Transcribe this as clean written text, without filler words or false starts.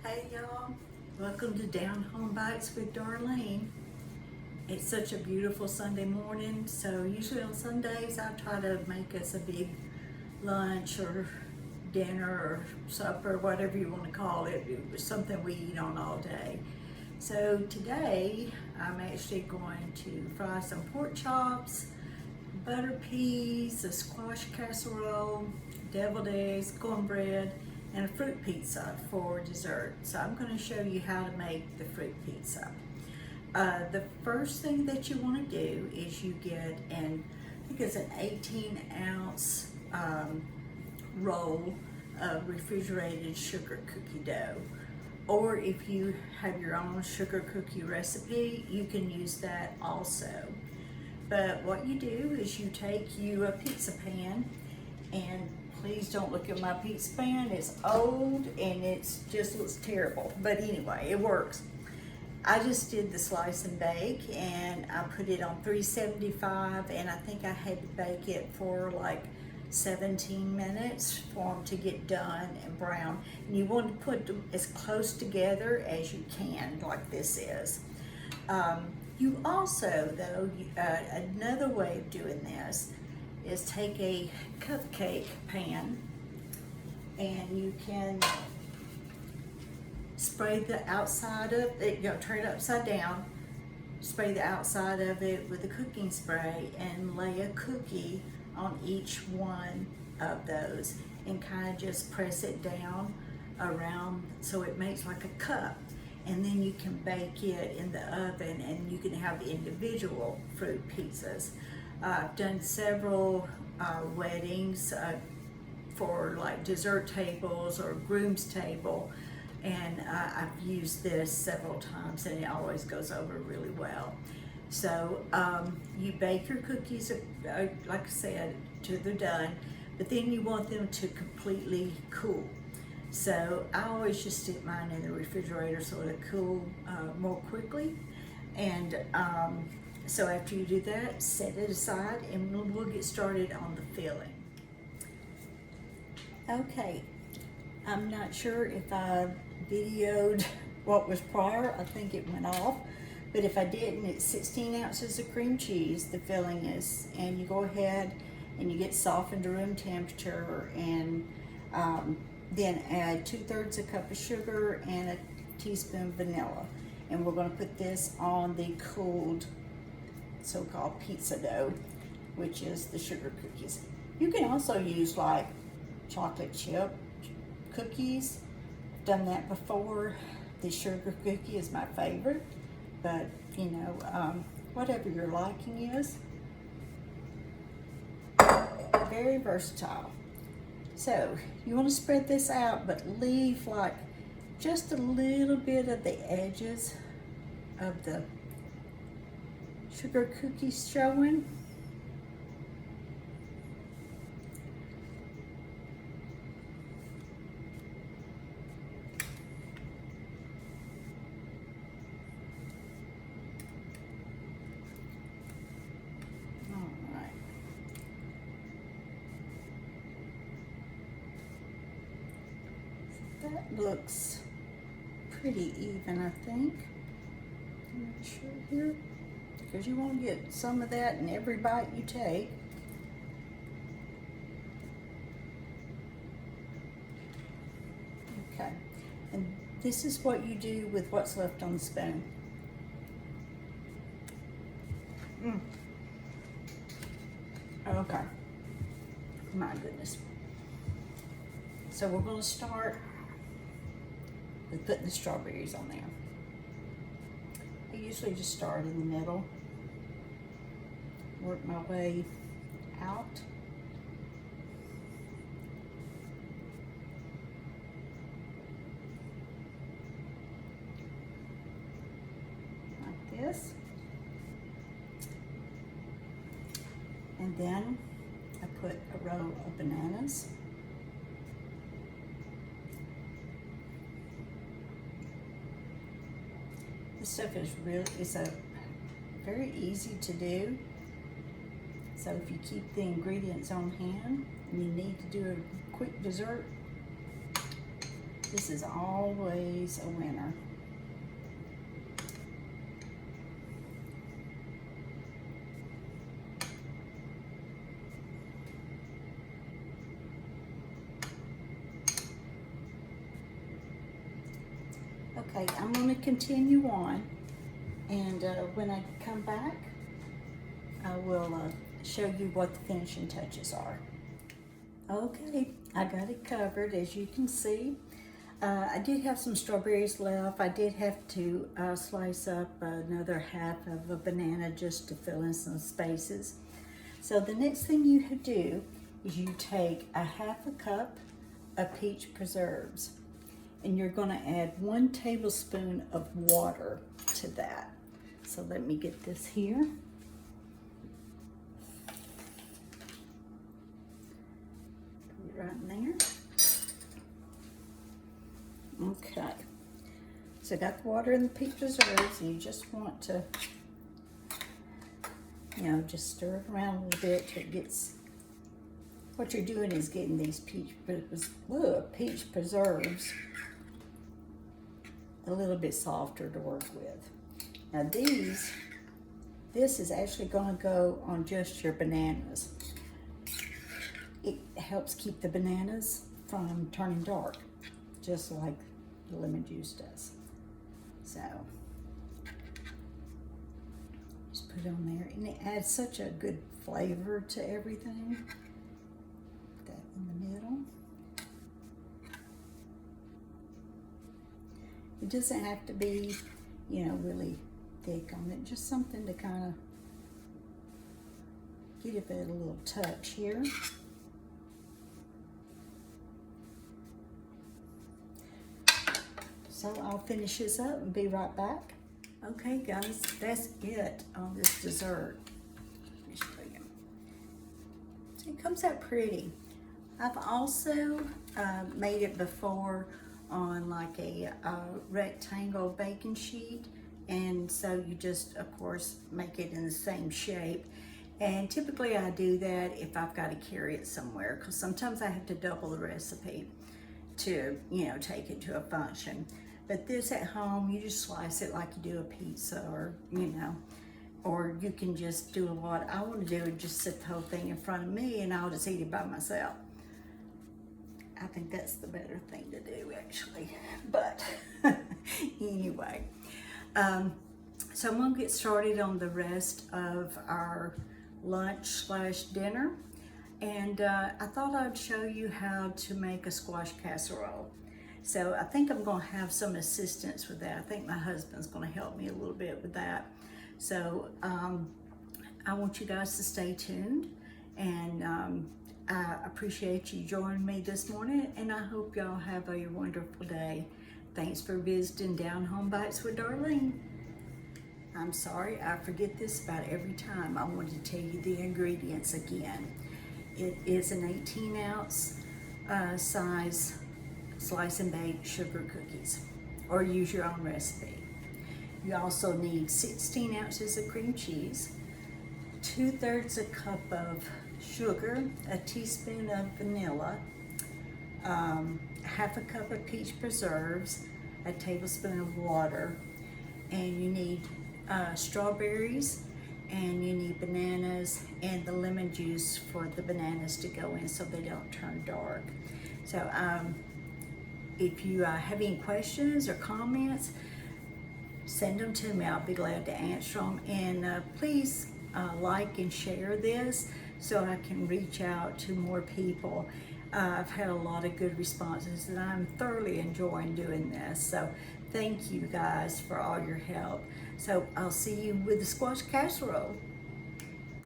Hey y'all, welcome to Down Home Bites with Darlene. It's such a beautiful Sunday morning, so usually on Sundays I try to make us a big lunch or dinner or supper, whatever you want to call it. It was something we eat on all day. So today I'm actually going to fry some pork chops, butter peas, a squash casserole, deviled eggs, cornbread, and a fruit pizza for dessert. So I'm going to show you how to make the fruit pizza. The first thing that you want to do is you get I think it's an 18-ounce roll of refrigerated sugar cookie dough. Or if you have your own sugar cookie recipe, you can use that also. But what you do is you take a pizza pan, and please don't look at my pizza pan. It's old and it just looks terrible. But anyway, it works. I just did the slice and bake, and I put it on 375, and I think I had to bake it for like 17 minutes for them to get done and brown. And you want to put them as close together as you can, like this is. You also, though, another way of doing this is take a cupcake pan, and you can spray the outside of it, turn it upside down, spray the outside of it with a cooking spray, and lay a cookie on each one of those, and kind of just press it down around so it makes like a cup. And then you can bake it in the oven, and you can have individual fruit pizzas. I've done several weddings for like dessert tables or groom's table, and I've used this several times, and it always goes over really well. So you bake your cookies, like I said, till they're done, but then you want them to completely cool. So I always just stick mine in the refrigerator so it'll cool more quickly. And so after you do that, set it aside, and we'll get started on the filling. Okay, I'm not sure if I videoed what was prior. I think it went off. But if I didn't, it's 16 ounces of cream cheese, the filling is, and you go ahead and you get softened to room temperature, and then add 2/3 a cup of sugar and a teaspoon of vanilla. And we're going to put this on the cooled so-called pizza dough, which is the sugar cookies. You can also use like chocolate chip cookies. I've done that before. The sugar cookie is my favorite, but you know, whatever your liking is. Very versatile. So you want to spread this out, but leave like just a little bit of the edges of the sugar cookies showing. That looks pretty even, I think. Make sure here, because you want to get some of that in every bite you take. Okay, and this is what you do with what's left on the spoon. Okay, my goodness. So we're going to start with putting the strawberries on there. I usually just start in the middle, work my way out. Like this. And then I put a row of bananas. This stuff is very easy to do. So if you keep the ingredients on hand and you need to do a quick dessert, This is always a winner. Okay, I'm going to continue on, and when I come back, I will show you what the finishing touches are. Okay, I got it covered, as you can see. I did have some strawberries left. I did have to slice up another half of a banana just to fill in some spaces. So the next thing you do is you take a half a cup of peach preserves, and you're going to add 1 tablespoon of water to that. So let me get this here. Put it right in there. Okay. So I got the water and the peach preserves, and you just want to, just stir it around a little bit till it gets, what you're doing is getting these peach preserves a little bit softer to work with. Now this is actually going to go on just your bananas. It helps keep the bananas from turning dark, just like the lemon juice does. So just put it on there, and it adds such a good flavor to everything. Put that in the middle. It doesn't have to be, really thick on it. Just something to kind of give it a little touch here. So I'll finish this up and be right back. Okay guys, that's it on this dessert. Let me show you. So it comes out pretty. I've also made it before on like a rectangle baking sheet, and so you just of course make it in the same shape. And typically I do that if I've got to carry it somewhere, because sometimes I have to double the recipe to take it to a function. But this at home, you just slice it like you do a pizza, or you can just do what I want to do and just set the whole thing in front of me, and I'll just eat it by myself. I think that's the better thing to do, actually. But anyway, so I'm gonna get started on the rest of our lunch/dinner. And I thought I'd show you how to make a squash casserole. So I think I'm gonna have some assistance with that. I think my husband's gonna help me a little bit with that. So I want you guys to stay tuned, and I appreciate you joining me this morning, and I hope y'all have a wonderful day. Thanks for visiting Down Home Bites with Darlene. I'm sorry, I forget this about every time. I want to tell you the ingredients again. It is an 18-ounce size slice and bake sugar cookies, or use your own recipe. You also need 16 ounces of cream cheese, 2/3 a cup of sugar, a teaspoon of vanilla, half a cup of peach preserves, a tablespoon of water, and you need strawberries, and you need bananas, and the lemon juice for the bananas to go in so they don't turn dark. So if you have any questions or comments, send them to me. I'll be glad to answer them. And please like and share this so I can reach out to more people. I've had a lot of good responses, and I'm thoroughly enjoying doing this. So thank you guys for all your help. So I'll see you with the squash casserole.